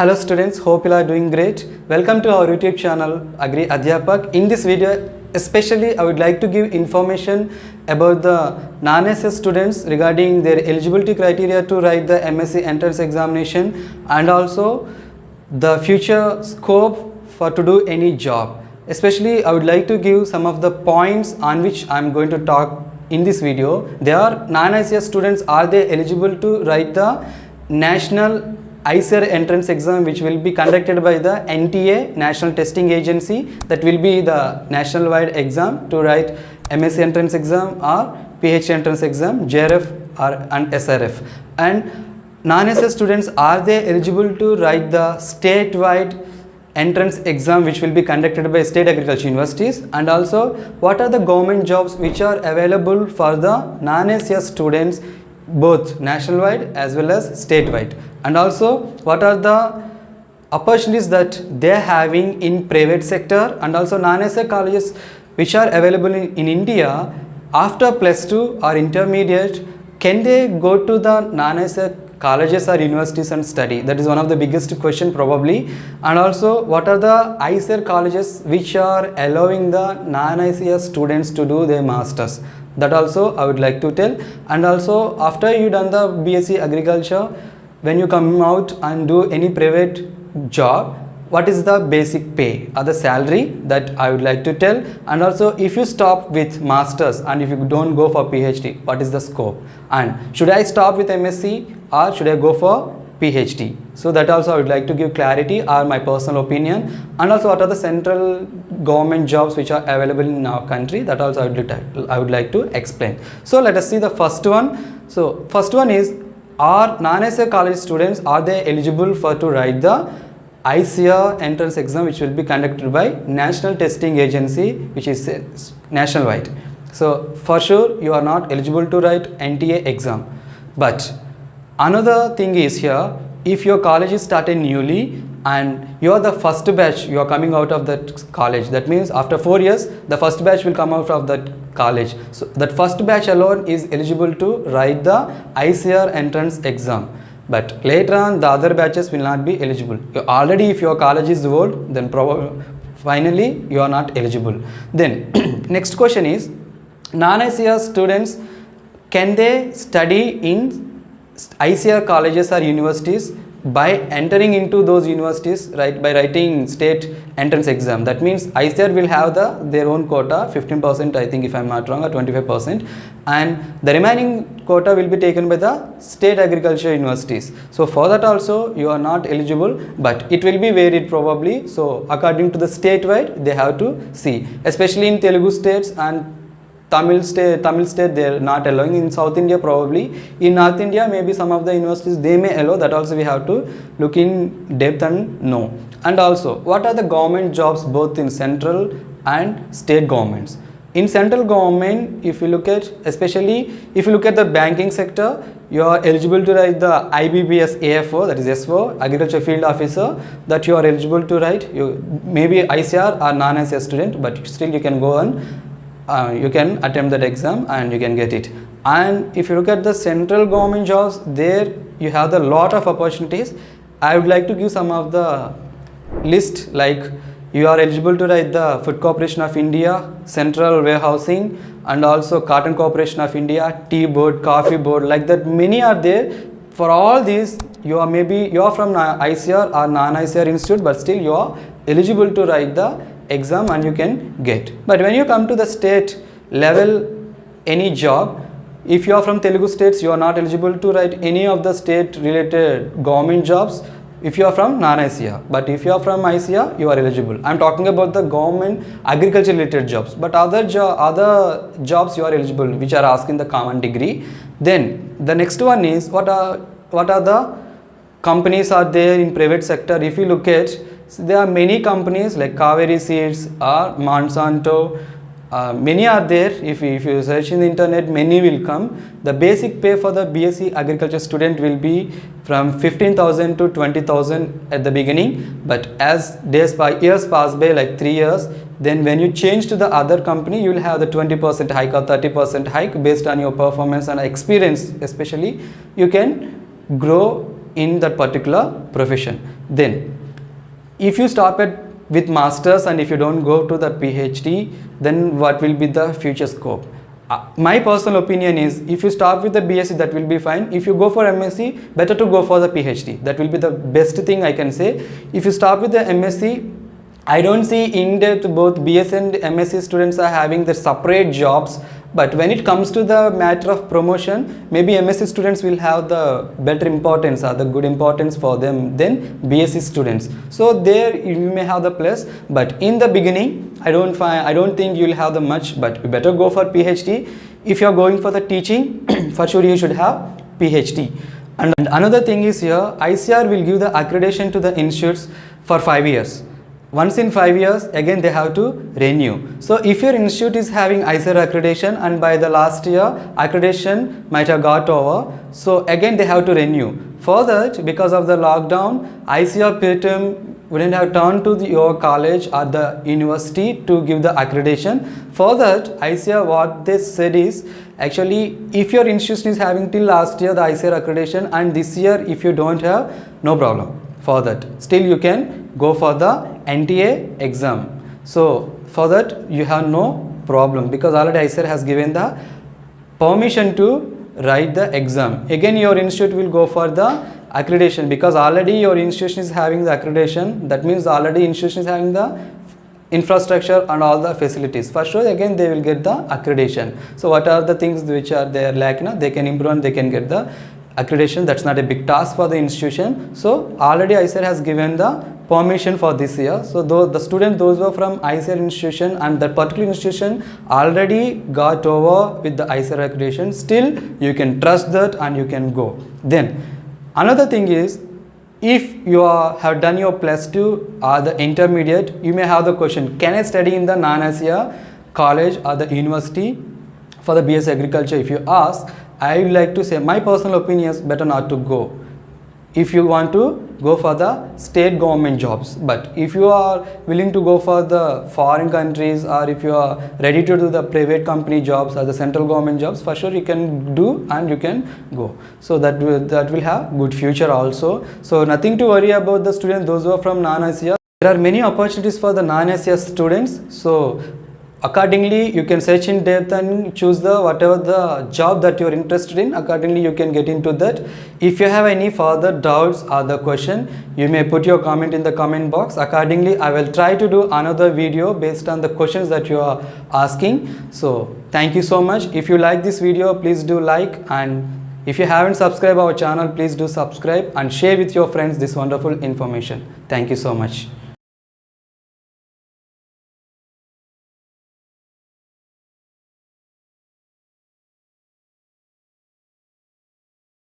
Hello students, hope you are doing great. Welcome to our YouTube channel Agri Adhyapak. In this video especially I would like to give information about the non-SS students regarding their eligibility criteria to write the MSc entrance examination and also the future scope for to do any job. Especially I would like to give some of the points on which I am going to talk in this video. They are non-ICS students, are they eligible to write the national ICER entrance exam which will be conducted by the NTA, National Testing Agency, that will be the national wide exam to write MSc entrance exam or PhD entrance exam, JRF and SRF. And non-SS students, are they eligible to write the statewide entrance exam which will be conducted by state agriculture universities, and also what are the government jobs which are available for the non-SS students both nationwide as well as statewide, and also what are the opportunities that they are having in private sector, and also non-SS colleges which are available in India after plus 2 or intermediate. Can they go to the non-SS colleges or universities and study? That is one of the biggest question probably. And also what are the ICER colleges which are allowing the non-ICS students to do their masters? That also I would like to tell. And also after you done the BSc agriculture, when you come out and do any private job, what is the basic pay or the salary, that I would like to tell. And also if you stop with masters and if you don't go for PhD, what is the scope, and should I stop with MSc or should I go for PhD? So that also I would like to give clarity or my personal opinion. And also what are the central government jobs which are available in our country, that also I would like to explain. So let us see the first one. So first one is, are non-SS college students, are they eligible for to write the ICER entrance exam which will be conducted by National Testing Agency, which is nationwide? So for sure you are not eligible to write NTA exam. But another thing is here, if your college is started newly and you are the first batch, you are coming out of that college, that means after 4 years the first batch will come out of that college. So that first batch alone is eligible to write the ICER entrance exam. But later on the other batches will not be eligible. Already if your college is old, then finally you are not eligible. Then next question is, non-ICS students, can they study in ICER colleges or universities by entering into those universities by writing state entrance exam? That means ICER will have their own quota, 15% I think if I am not wrong, or 25%, and the remaining quota will be taken by the state agriculture universities. So for that also you are not eligible, but it will be varied probably. So according to the statewide they have to see, especially in Telugu states and Tamil state they are not allowing. In South India probably, in North India maybe some of the universities they may allow. That also we have to look in depth and know. And also what are the government jobs both in central and state governments? In central government, if you look at, especially if you look at the banking sector, you are eligible to write the IBPS AFO, that is SO, Agriculture Field Officer, that you are eligible to write. You maybe ICR or non-ICR student, but still you can go on. You can attempt that exam and you can get it. And if you look at the central government jobs, there you have a lot of opportunities. I would like to give some of the list, like you are eligible to write the Food Corporation of India, Central Warehousing, and also Cotton Corporation of India, Tea Board, Coffee Board, like that many are there. For all these you are from ICR or non-ICR institute, but still you are eligible to write the exam and you can get. But when you come to the state level, any job, if you are from Telugu states, you are not eligible to write any of the state related government jobs if you are from non-ICR. But if you are from ICR, you are eligible. I am talking about the government agriculture related jobs, but other jobs you are eligible which are asking the common degree. Then the next one is, what are the companies are there in private sector? If you look at, there are many companies like Kaveri Seeds or Monsanto, many are there. If you search in the internet, many will come. The basic pay for the BSc agriculture student will be from 15,000 to 20,000 at the beginning, but as years pass by, like 3 years, then when you change to the other company, you will have the 20% hike or 30% hike based on your performance and experience. Especially you can grow in that particular profession. Then if you stop at with masters and if you don't go to the PhD, then what will be the future scope? My personal opinion is, if you start with the BSc, that will be fine. If you go for MSc, better to go for the PhD. That will be the best thing I can say. If you start with the MSc, I don't see in depth both BSc and MSc students are having the separate jobs. But when it comes to the matter of promotion, maybe MSc students will have the better importance or the good importance for them than BSc students. So there you may have the plus, but in the beginning, I don't think you'll have the much. But you better go for PhD. If you are going for the teaching, for sure you should have PhD. And another thing is here, ICAR will give the accreditation to the institutes for 5 years. Once in 5 years, again they have to renew. So if your institute is having ICAR accreditation and by the last year accreditation might have got over, so again they have to renew. For that, because of the lockdown, ICAR Piritam wouldn't have turned to your college or the university to give the accreditation. For that, ICAR, what they said is, actually if your institution is having till last year the ICAR accreditation and this year if you don't have, no problem. For that, still you can go for the NTA exam. So for that you have no problem, because already ICAR has given the permission to write the exam. Again your institute will go for the accreditation, because already your institution is having the accreditation. That means already institution is having the infrastructure and all the facilities. For sure again they will get the accreditation. So what are the things which are there lacking, they can improve and they can get the accreditation. That's not a big task for the institution. So already ICAR has given the permission for this year. So the students, those who are from ICAR institution and that particular institution already got over with the ICAR accreditation, still you can trust that and you can go. Then another thing is, if you have done your +2 or the intermediate, you may have the question, can I study in the non-ICAR college or the university for the BS Agriculture? If you ask, I would like to say my personal opinion is better not to go. If you want to go for the state government jobs, but if you are willing to go for the foreign countries or if you are ready to do the private company jobs or the central government jobs, for sure you can do and you can go. So that will have good future also. So nothing to worry about the students, those who are from non-ICAR. There are many opportunities for the non-ICAR students. So accordingly you can search in depth and choose the whatever the job that you are interested in. Accordingly you can get into that. If you have any further doubts or the question, you may put your comment in the comment box. Accordingly I will try to do another video based on the questions that you are asking. So thank you so much. If you like this video, please do like, and if you haven't subscribed our channel, please do subscribe and share with your friends this wonderful information. Thank you so much.